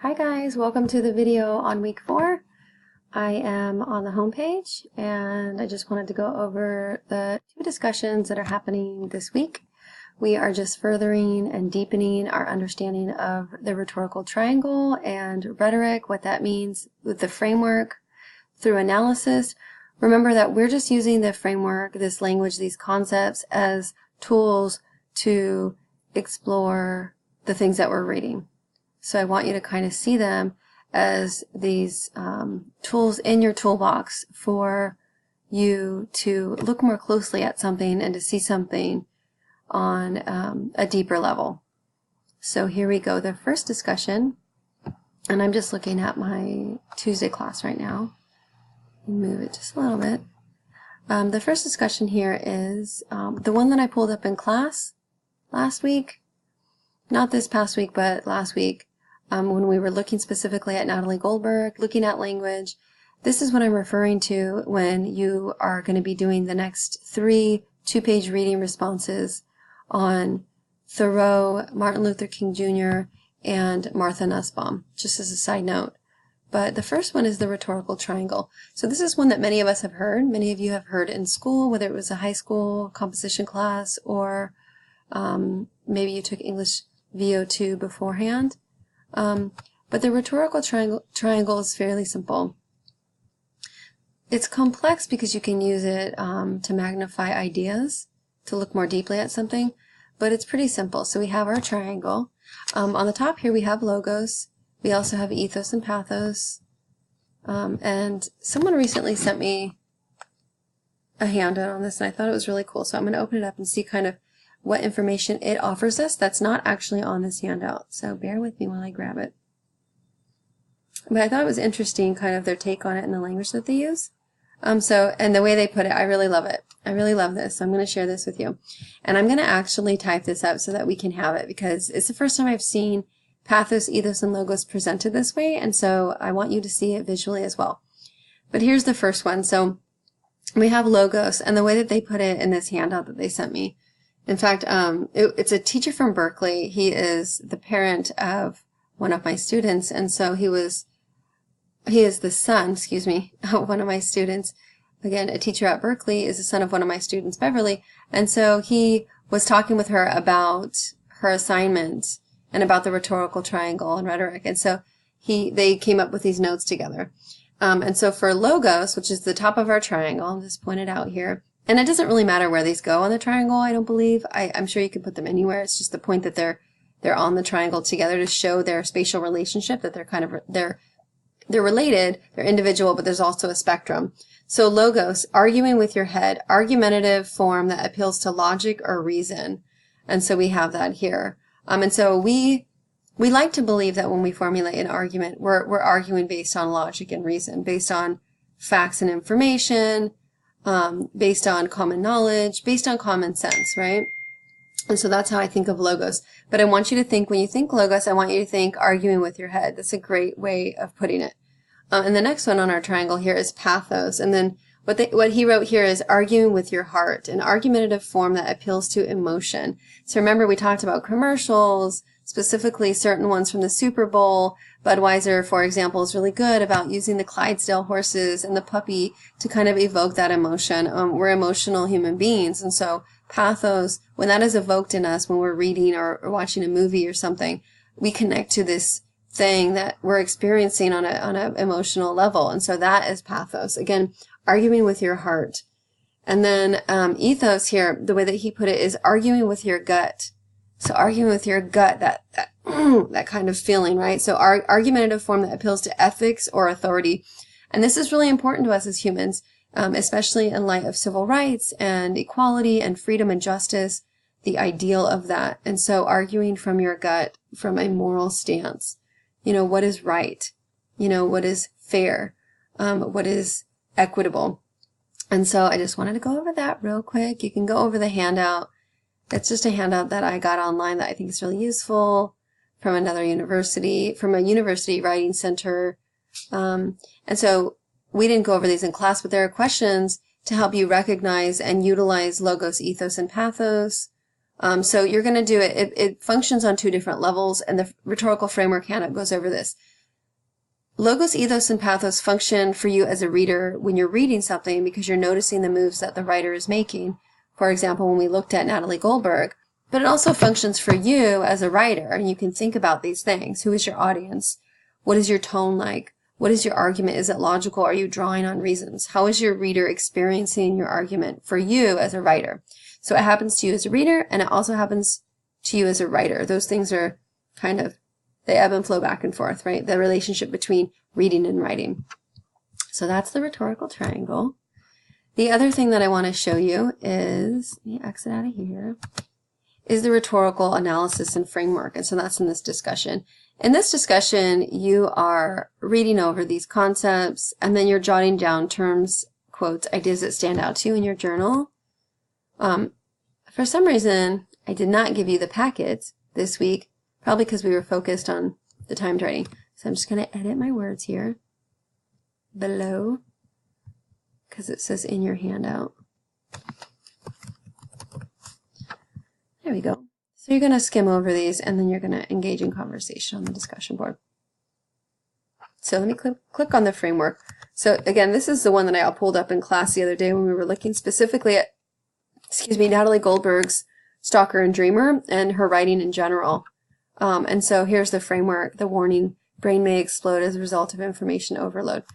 Hi guys, welcome to the video on week 4. I am on the home page and I just wanted to go over the 2 discussions that are happening this week. We are just furthering and deepening our understanding of the rhetorical triangle and rhetoric, what that means with the framework through analysis. Remember that we're just using the framework, this language, these concepts as tools to explore the things that we're reading. So I want you to kind of see them as these tools in your toolbox for you to look more closely at something and to see something on a deeper level. So here we go, the first discussion, and I'm just looking at my Tuesday class right now. Move it just a little bit. The first discussion here is the one that I pulled up in class last week. Not this past week, but last week. When we were looking specifically at Natalie Goldberg, looking at language. This is what I'm referring to when you are going to be doing the next 3 2-page reading responses on Thoreau, Martin Luther King Jr., and Martha Nussbaum, just as a side note. But the first one is the rhetorical triangle. So this is one that many of us have heard. Many of you have heard in school, whether it was a high school composition class or maybe you took English V02 beforehand. But the rhetorical triangle is fairly simple. It's complex because you can use it to magnify ideas, to look more deeply at something, but it's pretty simple. So we have our triangle. On the top here we have logos. We also have ethos and pathos. And someone recently sent me a handout on this, and I thought it was really cool. So I'm going to open it up and see kind of what information it offers us that's not actually on this handout. So bear with me while I grab it. But I thought it was interesting, kind of their take on it and the language that they use. And the way they put it, I really love it. I really love this. So I'm going to share this with you. And I'm going to actually type this up so that we can have it, because it's the first time I've seen pathos, ethos, and logos presented this way. And so I want you to see it visually as well. But here's the first one. So we have logos, and the way that they put it in this handout that they sent me. In fact, it's a teacher from Berkeley. He is the parent of one of my students, and so he is the son, of one of my students. Again, a teacher at Berkeley is the son of one of my students, Beverly, and so he was talking with her about her assignment and about the rhetorical triangle and rhetoric, and so they came up with these notes together. And so for logos, which is the top of our triangle, I'll just point it out here. And it doesn't really matter where these go on the triangle, I don't believe. I'm sure you can put them anywhere. It's just the point that they're on the triangle together to show their spatial relationship, that they're related, they're individual, but there's also a spectrum. So logos, arguing with your head, argumentative form that appeals to logic or reason. And so we have that here. And so we like to believe that when we formulate an argument, we're arguing based on logic and reason, based on facts and information, based on common knowledge, based on common sense, right? And so that's how I think of logos. But I want you to think, when you think logos, I want you to think arguing with your head. That's a great way of putting it. And the next one on our triangle here is pathos. And then what he wrote here is arguing with your heart, an argumentative form that appeals to emotion. So remember, we talked about commercials, specifically certain ones from the Super Bowl. Budweiser, for example, is really good about using the Clydesdale horses and the puppy to kind of evoke that emotion. We're emotional human beings, and so pathos, when that is evoked in us, when we're reading or watching a movie or something, we connect to this thing that we're experiencing on a emotional level, and so that is pathos. Again, arguing with your heart. And then ethos here, the way that he put it, is arguing with your gut. So arguing with your gut, that kind of feeling, right? So argumentative form that appeals to ethics or authority. And this is really important to us as humans, especially in light of civil rights and equality and freedom and justice, the ideal of that. And so arguing from your gut, from a moral stance, what is right? What is fair? What is equitable? And so I just wanted to go over that real quick. You can go over the handout. It's just a handout that I got online that I think is really useful from another university, from a university writing center. And so we didn't go over these in class, but there are questions to help you recognize and utilize logos, ethos, and pathos. So you're going to do it. It functions on two different levels, and the rhetorical framework handout goes over this. Logos, ethos, and pathos function for you as a reader when you're reading something because you're noticing the moves that the writer is making. For example, when we looked at Natalie Goldberg. But it also functions for you as a writer, and you can think about these things. Who is your audience? What is your tone like? What is your argument? Is it logical? Are you drawing on reasons? How is your reader experiencing your argument for you as a writer? So it happens to you as a reader, and it also happens to you as a writer. Those things are kind of, they ebb and flow back and forth, right? The relationship between reading and writing. So that's the rhetorical triangle. The other thing that I want to show you is, let me exit out of here, is the rhetorical analysis and framework. And so that's in this discussion. In this discussion, you are reading over these concepts, and then you're jotting down terms, quotes, ideas that stand out to you in your journal. For some reason, I did not give you the packet this week, probably because we were focused on the timed writing. So I'm just going to edit my words here below because it says in your handout. There we go. So you're going to skim over these, and then you're going to engage in conversation on the discussion board. So let me click on the framework. So again, this is the one that I pulled up in class the other day when we were looking specifically at, Natalie Goldberg's Stalker and Dreamer and her writing in general. And so here's the framework, the warning, brain may explode as a result of information overload.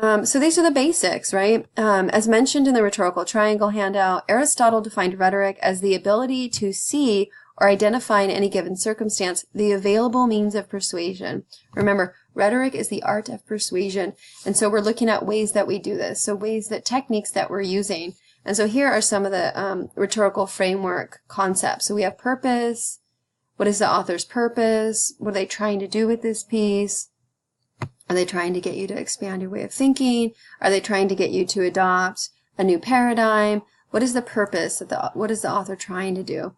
So these are the basics, right? As mentioned in the rhetorical triangle handout, Aristotle defined rhetoric as the ability to see or identify in any given circumstance the available means of persuasion. Remember, rhetoric is the art of persuasion. And so we're looking at ways that we do this. So techniques that we're using. And so here are some of the rhetorical framework concepts. So we have purpose. What is the author's purpose? What are they trying to do with this piece? Are they trying to get you to expand your way of thinking? Are they trying to get you to adopt a new paradigm? What is the purpose? What is the author trying to do?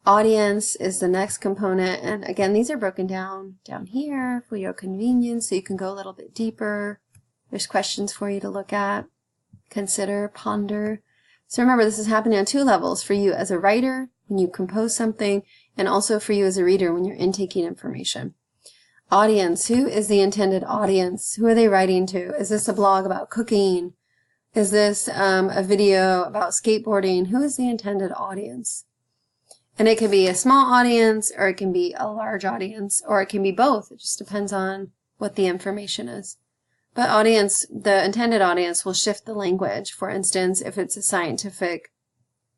Audience is the next component. And again, these are broken down here for your convenience, so you can go a little bit deeper. There's questions for you to look at, consider, ponder. So remember, this is happening on two levels: for you as a writer when you compose something, and also for you as a reader when you're intaking information. Audience, who is the intended audience? Who are they writing to? Is this a blog about cooking? Is this a video about skateboarding? Who is the intended audience? And it can be a small audience, or it can be a large audience, or it can be both. It just depends on what the information is. But audience, the intended audience will shift the language. For instance, if it's a scientific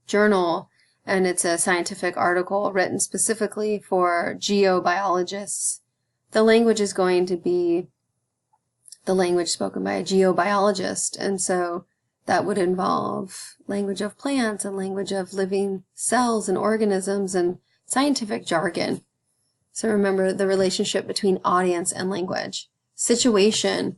journal and it's a scientific article written specifically for geobiologists, the language is going to be the language spoken by a geobiologist. And so that would involve language of plants and language of living cells and organisms and scientific jargon. So remember the relationship between audience and language. Situation.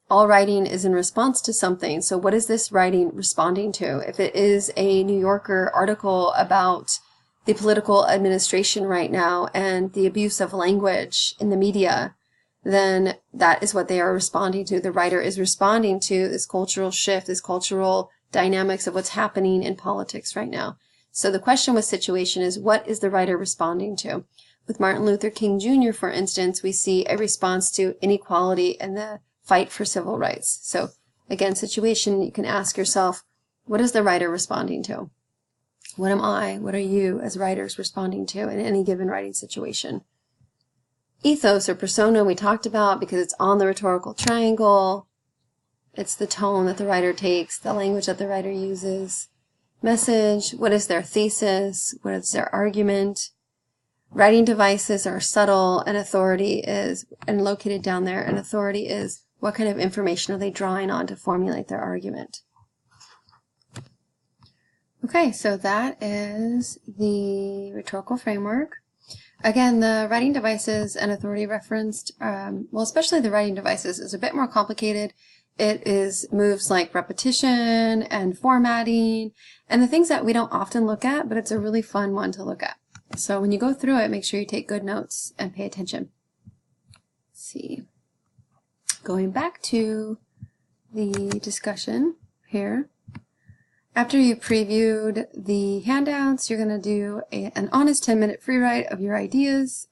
All writing is in response to something. So what is this writing responding to? If it is a New Yorker article about the political administration right now and the abuse of language in the media, then that is what they are responding to. The writer is responding to this cultural shift, this cultural dynamics of what's happening in politics right now. So the question with situation is, what is the writer responding to? With Martin Luther King Jr., for instance, we see a response to inequality and the fight for civil rights. So again, situation, you can ask yourself, what is the writer responding to? What am I, what are you as writers responding to in any given writing situation? Ethos or persona we talked about because it's on the rhetorical triangle. It's the tone that the writer takes, the language that the writer uses. Message, what is their thesis? What is their argument? Writing devices are subtle, and authority is, and located down there, and authority is what kind of information are they drawing on to formulate their argument. Okay, so that is the rhetorical framework. Again, the writing devices and authority referenced, well, especially the writing devices, is a bit more complicated. It is moves like repetition and formatting and the things that we don't often look at, but it's a really fun one to look at. So when you go through it, make sure you take good notes and pay attention. Let's see. Going back to the discussion here. After you've previewed the handouts, you're going to do an honest 10-minute free write of your ideas.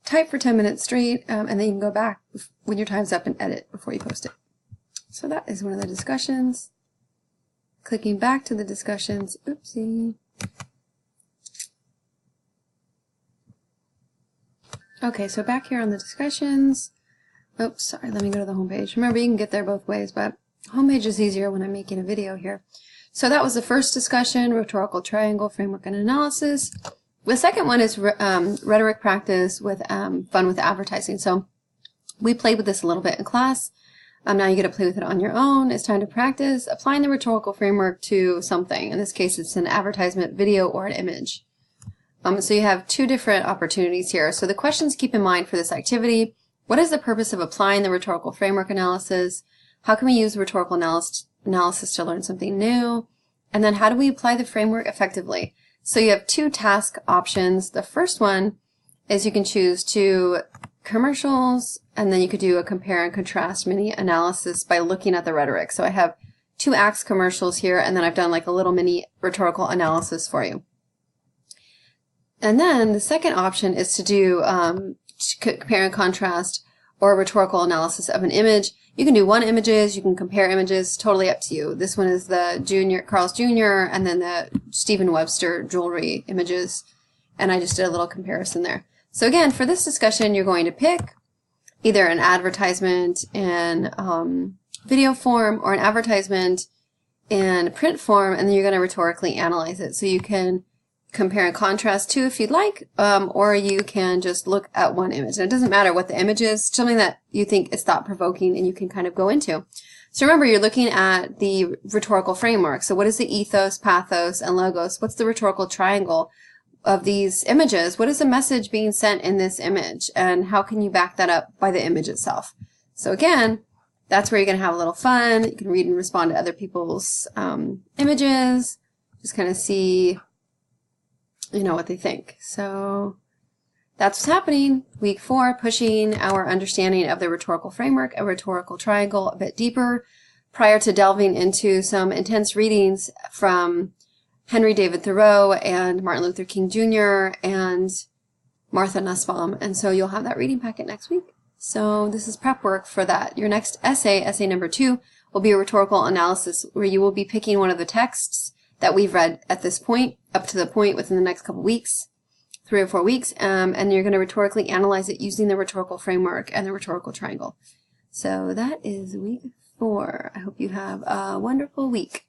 Type for 10 minutes straight, and then you can go back when your time's up and edit before you post it. So that is one of the discussions. Clicking back to the discussions. Oopsie. Okay, so back here on the discussions. Oops, sorry, let me go to the home page. Remember, you can get there both ways, but homepage is easier when I'm making a video here. So that was the first discussion, Rhetorical Triangle, Framework and Analysis. The second one is Rhetoric Practice with Fun with Advertising. So we played with this a little bit in class. Now you get to play with it on your own. It's time to practice applying the rhetorical framework to something. In this case, it's an advertisement, video, or an image. So you have two different opportunities here. So the questions keep in mind for this activity: what is the purpose of applying the rhetorical framework analysis? How can we use rhetorical analysis to learn something new? And then how do we apply the framework effectively? So you have two task options. The first one is you can choose two commercials, and then you could do a compare and contrast mini analysis by looking at the rhetoric. So I have two Axe commercials here, and then I've done like a little mini rhetorical analysis for you. And then the second option is to do compare and contrast or rhetorical analysis of an image. You can do one images, you can compare images, totally up to you. This one is the Carl's Jr. and then the Stephen Webster jewelry images, and I just did a little comparison there. So again, for this discussion, you're going to pick either an advertisement in video form or an advertisement in print form, and then you're going to rhetorically analyze it. So you can compare and contrast two if you'd like, or you can just look at one image. And it doesn't matter what the image is, something that you think is thought-provoking and you can kind of go into. So remember, you're looking at the rhetorical framework. So what is the ethos, pathos, and logos? What's the rhetorical triangle of these images? What is the message being sent in this image? And how can you back that up by the image itself? So again, that's where you're going to have a little fun. You can read and respond to other people's images. Just kind of see, you know, what they think. So that's what's happening. Week 4, pushing our understanding of the rhetorical framework, a rhetorical triangle, a bit deeper, prior to delving into some intense readings from Henry David Thoreau and Martin Luther King Jr. and Martha Nussbaum. And so you'll have that reading packet next week. So this is prep work for that. Your next essay, essay number 2, will be a rhetorical analysis where you will be picking one of the texts that we've read at this point, up to the point within the next couple weeks, 3 or 4 weeks, and you're going to rhetorically analyze it using the rhetorical framework and the rhetorical triangle. So that is week 4. I hope you have a wonderful week.